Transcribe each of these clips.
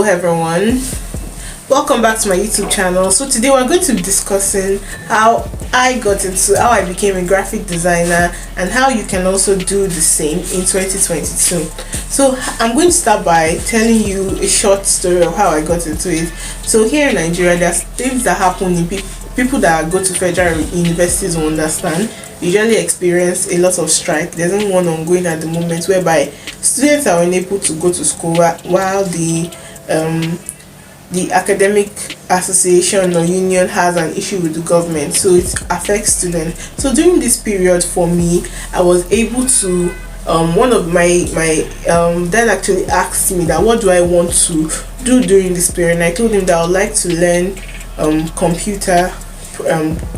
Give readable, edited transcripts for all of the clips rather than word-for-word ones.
everyone, welcome back to my YouTube channel. So today we're going to be discussing how I became a graphic designer and how you can also do the same in 2022. So I'm going to start by telling you a short story of how I got into it. So here in Nigeria, there's things that happen in people that go to federal universities will understand. Usually experience a lot of strike. There's one ongoing at the moment whereby students are unable to go to school while the academic association or union has an issue with the government, so it affects students. So during this period for me, I was able to one of my dad actually asked me that what do I want to do during this period, and I told him that I would like to learn computer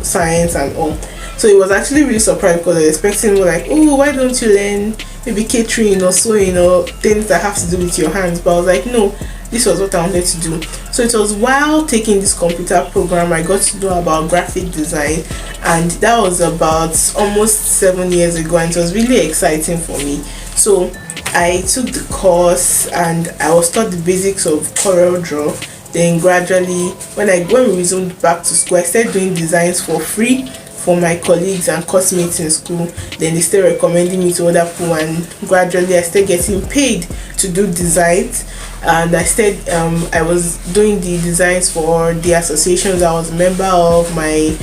science and all. So he was actually really surprised because I was expecting more like, oh, why don't you learn maybe catering or sewing or things that have to do with your hands. But I was like, no, this was what I wanted to do. So it was while taking this computer program I got to know about graphic design, and that was about almost 7 years ago, and it was really exciting for me. So I took the course and I was taught the basics of CorelDRAW. Then gradually when we resumed back to school, I started doing designs for free for my colleagues and classmates in school. Then they started recommending me to other people, and gradually I started getting paid to do designs. And I was doing the designs for the associations I was a member of, my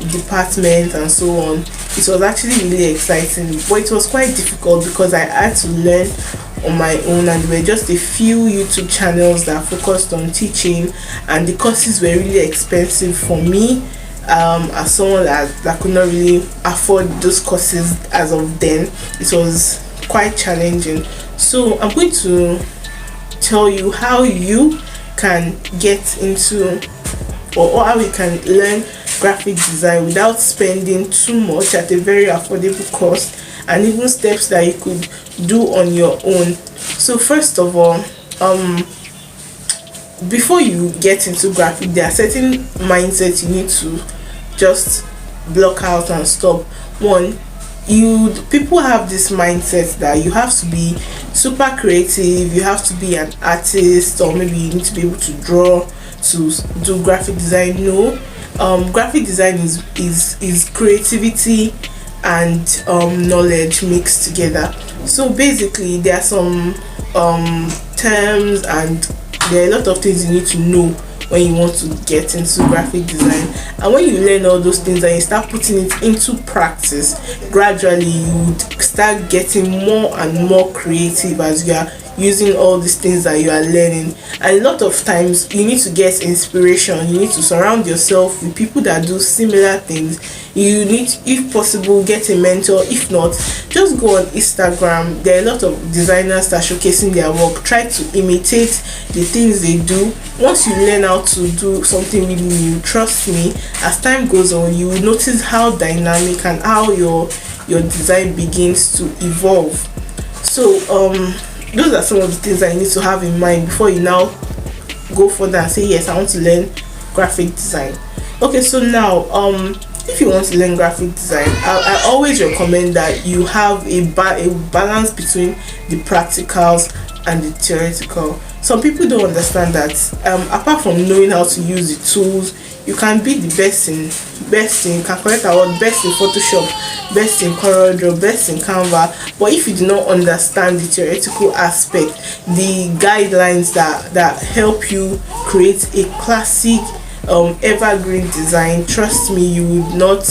department and so on. It was actually really exciting, but it was quite difficult because I had to learn on my own, and there were just a few YouTube channels that focused on teaching, and the courses were really expensive for me as someone that could not really afford those courses as of then. It was quite challenging. So I'm going to tell you how you can get into or how you can learn graphic design without spending too much at a very affordable cost, and even steps that you could do on your own. So first of all, before you get into graphic, there are certain mindsets you need to just block out and stop. One, people have this mindset that you have to be super creative, you have to be an artist, or maybe you need to be able to draw to do graphic design. No, graphic design is creativity and knowledge mixed together. So basically there are some terms, and there are a lot of things you need to know when you want to get into graphic design. And when you learn all those things and you start putting it into practice, gradually you would start getting more and more creative as you are using all these things that you are learning. And a lot of times you need to get inspiration. You need to surround yourself with people that do similar things. You need, if possible, get a mentor. If not, just go on Instagram. There are a lot of designers that are showcasing their work. Try to imitate the things they do. Once you learn how to do something really new, trust me, as time goes on, you will notice how dynamic and how your design begins to evolve. So those are some of the things that you need to have in mind before you now go further and say, yes, I want to learn graphic design. Okay, so now if you want to learn graphic design, I always recommend that you have a balance between the practicals and the theoretical. Some people don't understand that apart from knowing how to use the tools, you can be the best in can correct our word, best in Photoshop, best in CorelDRAW, best in Canva, but if you do not understand the theoretical aspect, the guidelines that help you create a classic evergreen design, trust me, you would not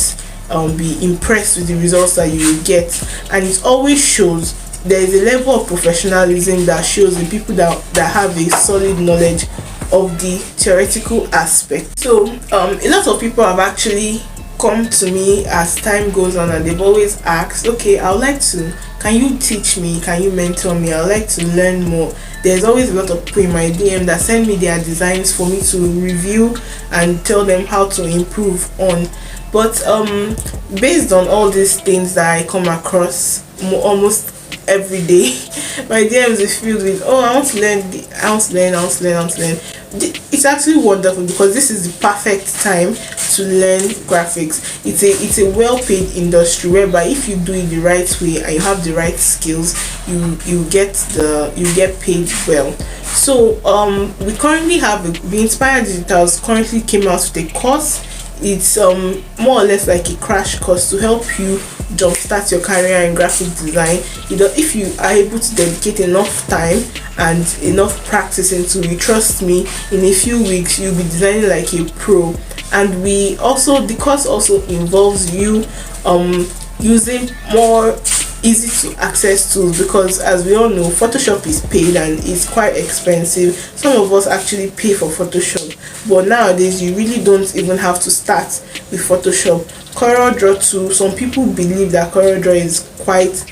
be impressed with the results that you will get. And it always shows there is a level of professionalism that shows the people that have a solid knowledge of the theoretical aspect. So a lot of people have actually come to me as time goes on, and they've always asked, okay, I would like to, can you teach me, can you mentor me, I would like to learn more. There's always a lot of people in my DM that send me their designs for me to review and tell them how to improve on. But based on all these things that I come across almost every day, my DMs is filled with, oh, I want to learn, I want to learn. It's actually wonderful because this is the perfect time to learn graphics. It's a well-paid industry, whereby if you do it the right way and you have the right skills, you get paid well. So we currently have the Inspire Digitals currently came out with a course. It's more or less like a crash course to help you jumpstart your career in graphic design. If you are able to dedicate enough time and enough practice into it, trust me, in a few weeks you'll be designing like a pro. And the course also involves you using more easy to access tools, because as we all know, Photoshop is paid and it's quite expensive. Some of us actually pay for Photoshop, but nowadays you really don't even have to start with Photoshop. CorelDRAW too, some people believe that CorelDRAW is quite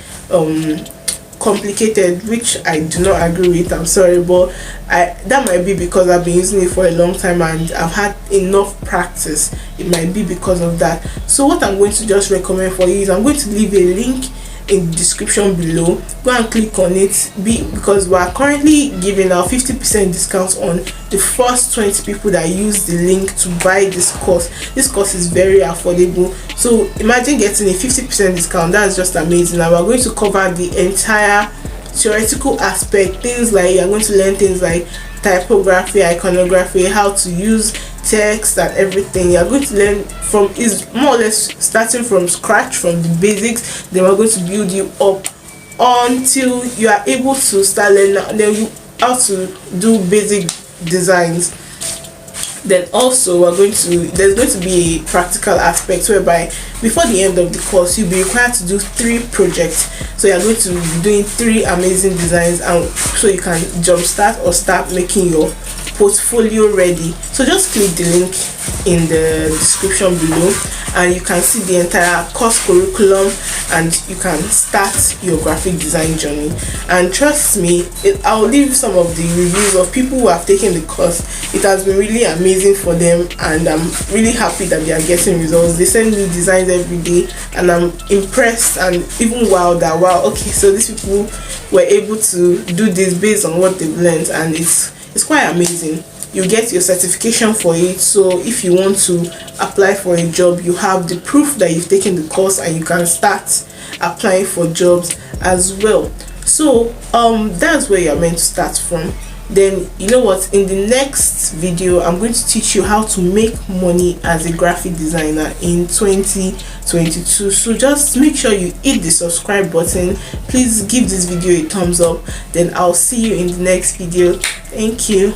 complicated, which I do not agree with. I'm sorry, but that might be because I've been using it for a long time and I've had enough practice. It might be because of that. So what I'm going to just recommend for you is I'm going to leave a link in the description below. Go and click on it, because we are currently giving out 50% discount on the first 20 people that use the link to buy this course. This course is very affordable, so imagine getting a 50% discount. That's just amazing. And we're going to cover the entire theoretical aspect, things like you're going to learn things like typography, iconography, how to use text and everything. You're going to learn from, is more or less starting from scratch, from the basics. Then we're going to build you up until you are able to start learning how to do basic designs. Then also there's going to be a practical aspect, whereby before the end of the course you'll be required to do 3 projects. So you're going to be doing 3 amazing designs, and so you can jumpstart or start making your portfolio ready. So just click the link in the description below and you can see the entire course curriculum, and you can start your graphic design journey. And trust me, I'll leave some of the reviews of people who have taken the course. It has been really amazing for them, and I'm really happy that they are getting results. They send me designs every day and I'm impressed and even wowed that, wow, okay, so these people were able to do this based on what they've learned, and it's quite amazing. You get your certification for it, so if you want to apply for a job, you have the proof that you've taken the course and you can start applying for jobs as well. So that's where you're meant to start from. Then you know what, in the next video I'm going to teach you how to make money as a graphic designer in 2022. So just make sure you hit the subscribe button. Please give this video a thumbs up. Then I'll see you in the next video. Thank you.